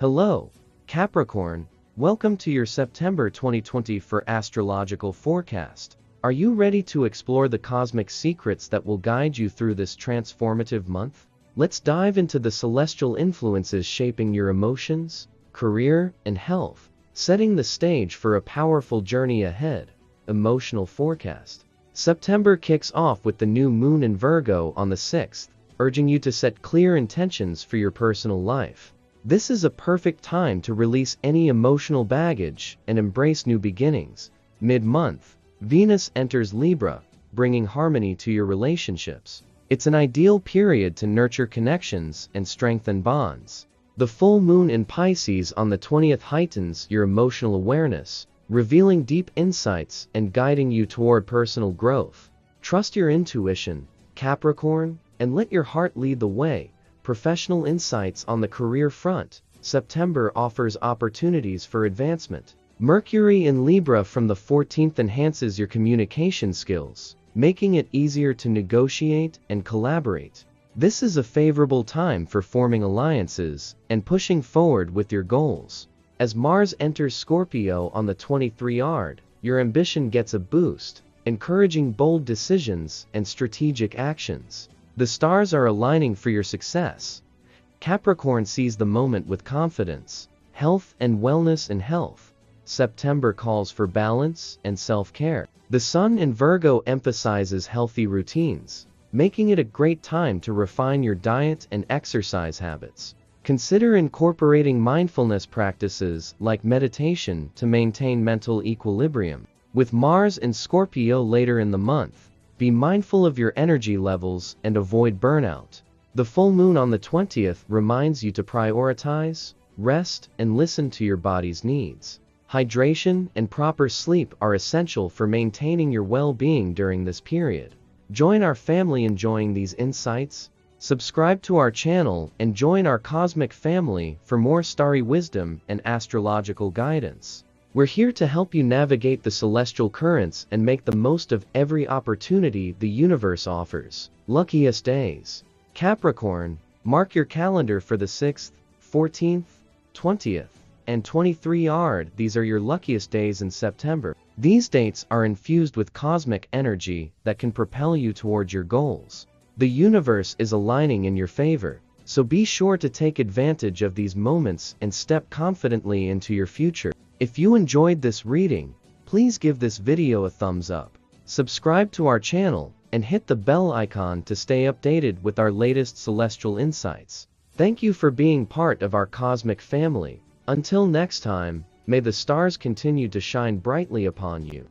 Hello, Capricorn. Welcome to your September 2024 astrological forecast. Are you ready to explore the cosmic secrets that will guide you through this transformative month? Let's dive into the celestial influences shaping your emotions, career, and health, setting the stage for a powerful journey ahead. Emotional forecast. September kicks off with the new moon in Virgo on the 6th, urging you to set clear intentions for your personal life. This is a perfect time to release any emotional baggage and embrace new beginnings. Mid-month, Venus enters Libra, bringing harmony to your relationships. It's an ideal period to nurture connections and strengthen bonds. The full moon in Pisces on the 20th heightens your emotional awareness, revealing deep insights and guiding you toward personal growth. Trust your intuition, Capricorn, and let your heart lead the way. Professional insights on the career front. September offers opportunities for advancement. Mercury in Libra from the 14th enhances your communication skills, making it easier to negotiate and collaborate. This is a favorable time for forming alliances and pushing forward with your goals. As Mars enters Scorpio on the 23rd, your ambition gets a boost, encouraging bold decisions and strategic actions. The stars are aligning for your success. Capricorn sees the moment with confidence. Health and wellness. In health, September calls for balance and self-care. The Sun in Virgo emphasizes healthy routines, making it a great time to refine your diet and exercise habits. Consider incorporating mindfulness practices like meditation to maintain mental equilibrium. With Mars in Scorpio later in the month, be mindful of your energy levels and avoid burnout. The full moon on the 20th reminds you to prioritize, rest, and listen to your body's needs. Hydration and proper sleep are essential for maintaining your well-being during this period. Join our family enjoying these insights. Subscribe to our channel and join our cosmic family for more starry wisdom and astrological guidance. We're here to help you navigate the celestial currents and make the most of every opportunity the universe offers. Luckiest days. Capricorn, mark your calendar for the 6th, 14th, 20th, and 23rd. These are your luckiest days in September. These dates are infused with cosmic energy that can propel you towards your goals. The universe is aligning in your favor, so be sure to take advantage of these moments and step confidently into your future. If you enjoyed this reading, please give this video a thumbs up. Subscribe to our channel and hit the bell icon to stay updated with our latest celestial insights. Thank you for being part of our cosmic family. Until next time, may the stars continue to shine brightly upon you.